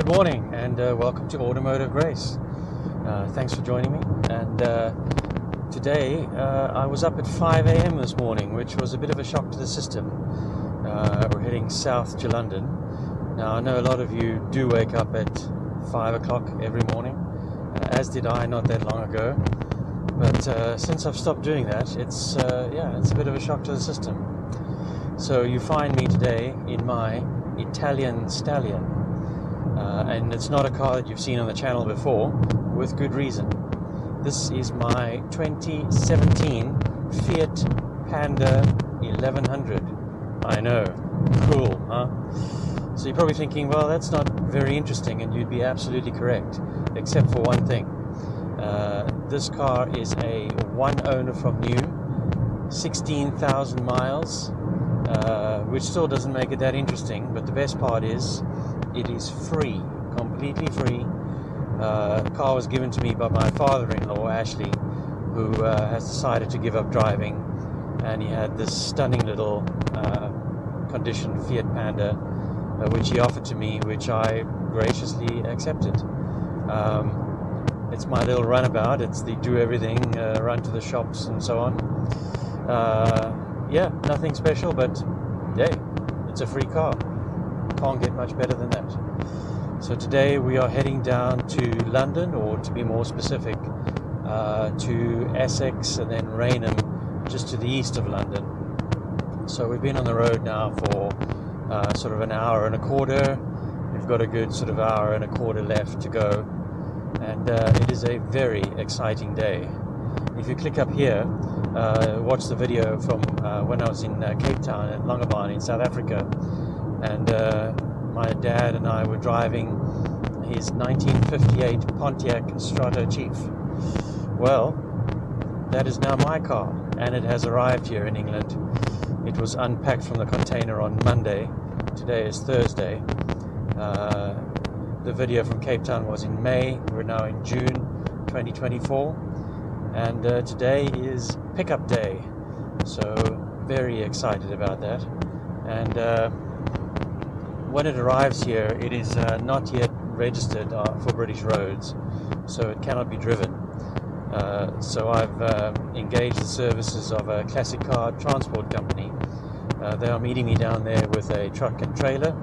Good morning and welcome to Automotive Grace. Thanks for joining me. And today I was up at 5 a.m. this morning, which was a bit of a shock to the system. We're heading south to London. Now I know a lot of you do wake up at 5 o'clock every morning, as did I not that long ago. But since I've stopped doing that, it's a bit of a shock to the system. So you find me today in my Italian Stallion. And it's not a car that you've seen on the channel before, with good reason. This is my 2017 Fiat Panda 1100. I know, cool, huh? So you're probably thinking, well, that's not very interesting, and you'd be absolutely correct, except for one thing. This car is a one owner from new, 16,000 miles, which still doesn't make it that interesting, but the best part is, it is free, completely free. The car was given to me by my father-in-law, Ashley, who has decided to give up driving, and he had this stunning little condition Fiat Panda, which he offered to me, which I graciously accepted. It's my little runabout. It's the do-everything, run to the shops and so on. Nothing special, but hey, it's a free car. Can't get much better than that. So today we are heading down to London, or to be more specific, to Essex and then Rainham, just to the east of London. So we've been on the road now for sort of an hour and a quarter. We've got a good sort of hour and a quarter left to go, and it is a very exciting day. If you click up here, watch the video from when I was in Cape Town and Langebaan in South Africa. And my dad and I were driving his 1958 Pontiac Strato Chief. Well, that is now my car, and it has arrived here in England. It was unpacked from the container on Monday. Today is Thursday. The video from Cape Town was in May. We're now in June 2024, and today is pickup day. So very excited about that. And when it arrives here, it is not yet registered for British roads, so it cannot be driven. So I've engaged the services of a classic car transport company. They are meeting me down there with a truck and trailer,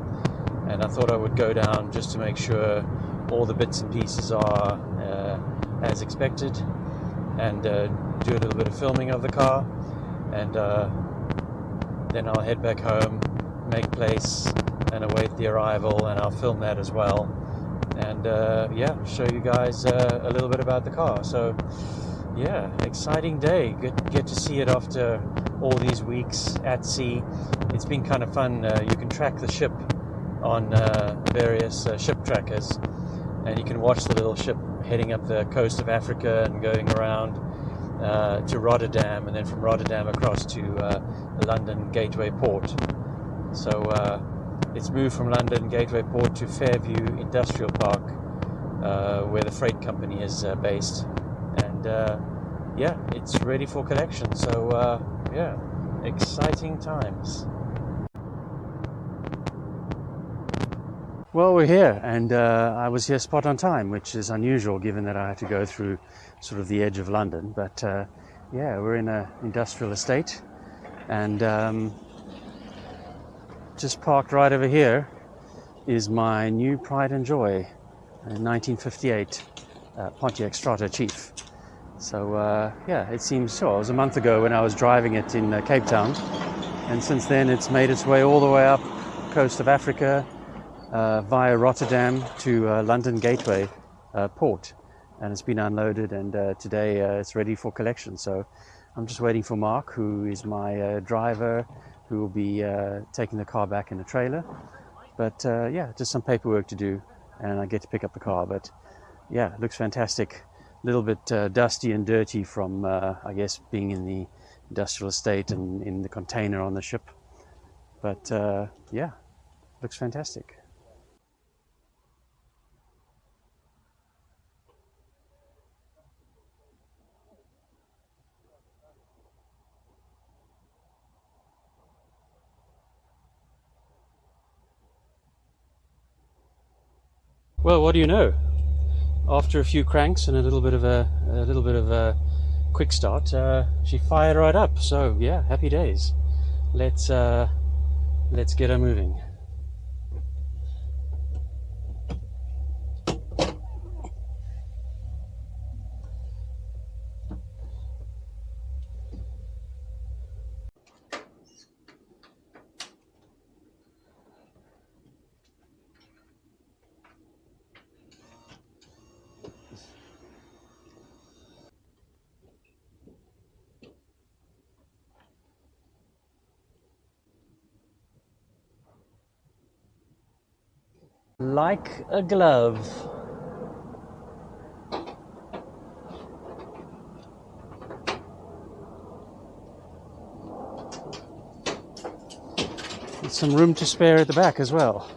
and I thought I would go down just to make sure all the bits and pieces are as expected, and do a little bit of filming of the car, and then I'll head back home, make place, and await the arrival, and I'll film that as well, and show you guys a little bit about the car. So yeah, exciting day. Get to see it after all these weeks at sea. It's been kind of fun. You can track the ship on various ship trackers, and you can watch the little ship heading up the coast of Africa and going around to Rotterdam, and then from Rotterdam across to the London Gateway Port. So it's moved from London Gateway Port to Fairview Industrial Park, where the freight company is based, and it's ready for collection. So exciting times. Well, we're here, and I was here spot on time, which is unusual given that I had to go through sort of the edge of London. But we're in an industrial estate, and just parked right over here is my new pride and joy, a 1958 Pontiac Strato Chief. So it seems so. It was a month ago when I was driving it in Cape Town, and since then it's made its way all the way up coast of Africa via Rotterdam to London Gateway Port, and it's been unloaded, and today it's ready for collection. So I'm just waiting for Mark, who is my driver, who will be taking the car back in a trailer. But just some paperwork to do, and I get to pick up the car. But yeah, it looks fantastic. A little bit dusty and dirty from, I guess, being in the industrial estate and in the container on the ship. But looks fantastic. Well, what do you know? After a few cranks and a little bit of a quick start, she fired right up. So yeah, happy days. Let's get her moving. Like a glove. With some room to spare at the back as well.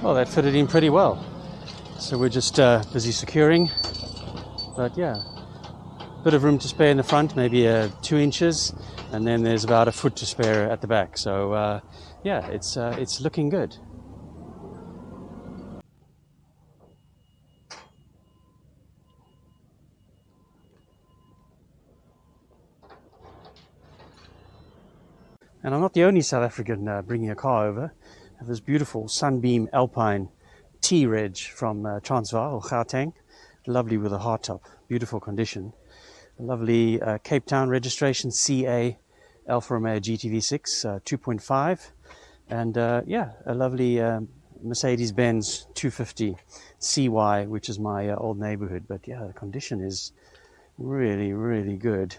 Well, that fitted in pretty well. So we're just busy securing. But yeah, bit of room to spare in the front, maybe 2 inches, and then there's about a foot to spare at the back. So yeah, it's looking good. And I'm not the only South African bringing a car over. I have this beautiful Sunbeam Alpine T-Reg from Transvaal, Gauteng. Lovely with a hardtop, beautiful condition. A lovely Cape Town registration CA Alfa Romeo GTV 6 2.5. And yeah, a lovely Mercedes-Benz 250 CY, which is my old neighborhood. But yeah, the condition is really, really good.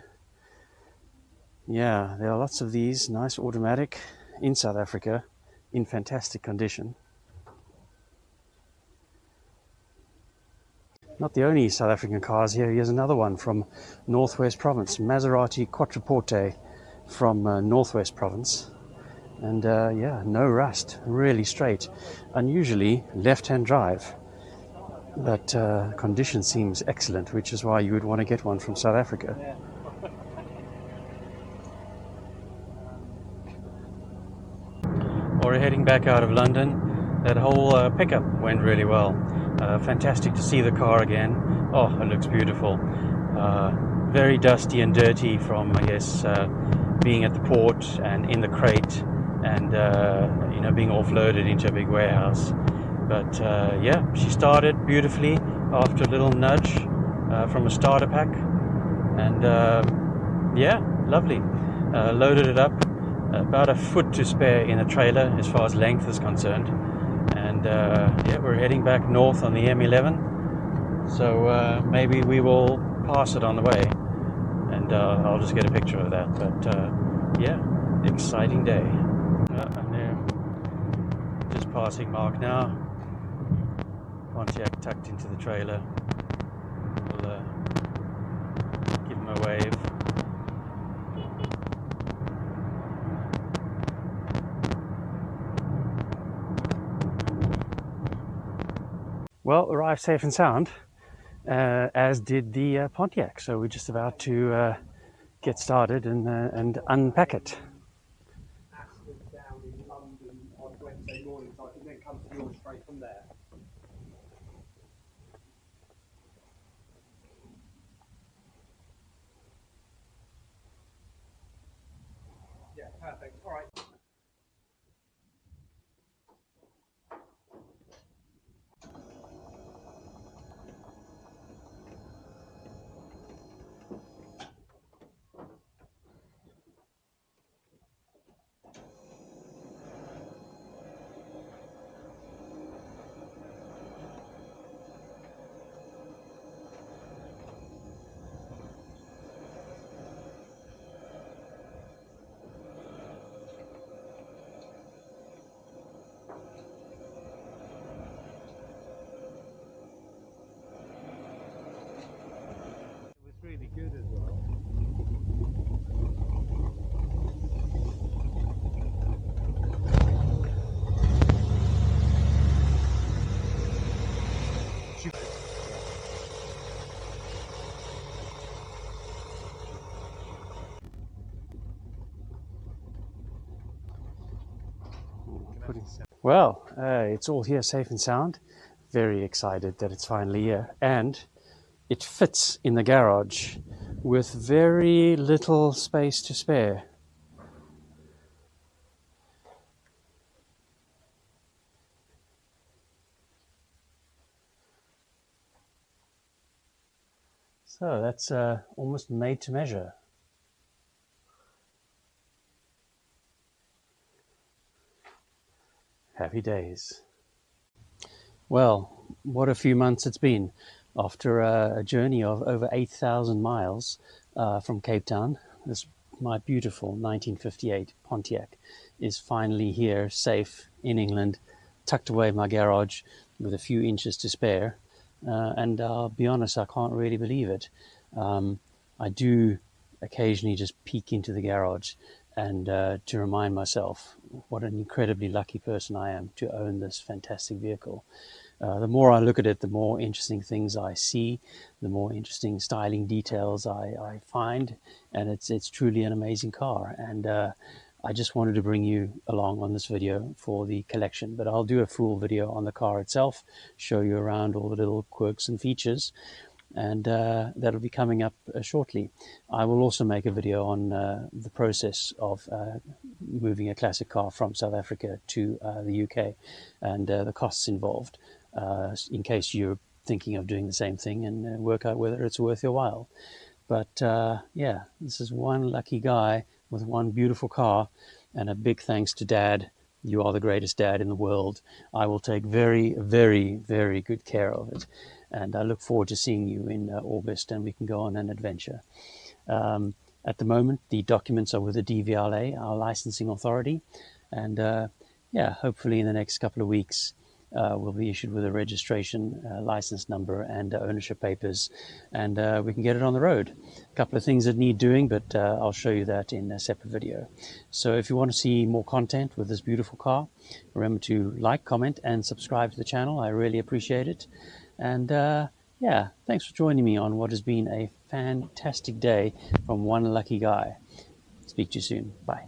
Yeah, there are lots of these nice automatic in South Africa in fantastic condition. Not the only South African cars here. Here's another one from Northwest Province, Maserati Quattroporte from Northwest Province. And yeah, no rust, really straight. Unusually left-hand drive, but condition seems excellent, which is why you would want to get one from South Africa. Or heading back out of London, that whole pickup went really well. Fantastic to see the car again. Oh, it looks beautiful. Very dusty and dirty from, I guess, being at the port and in the crate and you know, being offloaded into a big warehouse. But yeah, she started beautifully after a little nudge from a starter pack, and yeah, lovely. Loaded it up, about a foot to spare in a trailer as far as length is concerned, and yeah, we're heading back north on the M11, so maybe we will pass it on the way, and I'll just get a picture of that. But yeah, exciting day. And there, just passing Mark now. Pontiac tucked into the trailer. We'll give him a wave. Well, arrived safe and sound, as did the Pontiac. So we're just about to get started and unpack it. Down in London on Wednesday morning, so I can then come to yours straight from there. Yeah, perfect. All right. Well, it's all here safe and sound. Very excited that it's finally here. And it fits in the garage with very little space to spare. So that's almost made to measure. Happy days. Well, what a few months it's been. After a journey of over 8,000 miles from Cape Town, my beautiful 1958 Pontiac is finally here, safe in England, tucked away in my garage with a few inches to spare. And I'll be honest, I can't really believe it. I do occasionally just peek into the garage and to remind myself what an incredibly lucky person I am to own this fantastic vehicle. The more I look at it, the more interesting things I see, the more interesting styling details I find, and it's truly an amazing car. And I just wanted to bring you along on this video for the collection, but I'll do a full video on the car itself, show you around all the little quirks and features, and that'll be coming up shortly. I will also make a video on the process of moving a classic car from South Africa to the UK and the costs involved, in case you're thinking of doing the same thing and work out whether it's worth your while. But yeah, this is one lucky guy with one beautiful car, and a big thanks to Dad. You are the greatest dad in the world. I will take very, very, very good care of it. And I look forward to seeing you in August, and we can go on an adventure. At the moment, the documents are with the DVLA, our licensing authority. And yeah, hopefully in the next couple of weeks, we'll be issued with a registration, license number, and ownership papers, and we can get it on the road. A couple of things that need doing, but I'll show you that in a separate video. So if you want to see more content with this beautiful car, remember to like, comment, and subscribe to the channel. I really appreciate it. And yeah, thanks for joining me on what has been a fantastic day from one lucky guy. Speak to you soon. Bye.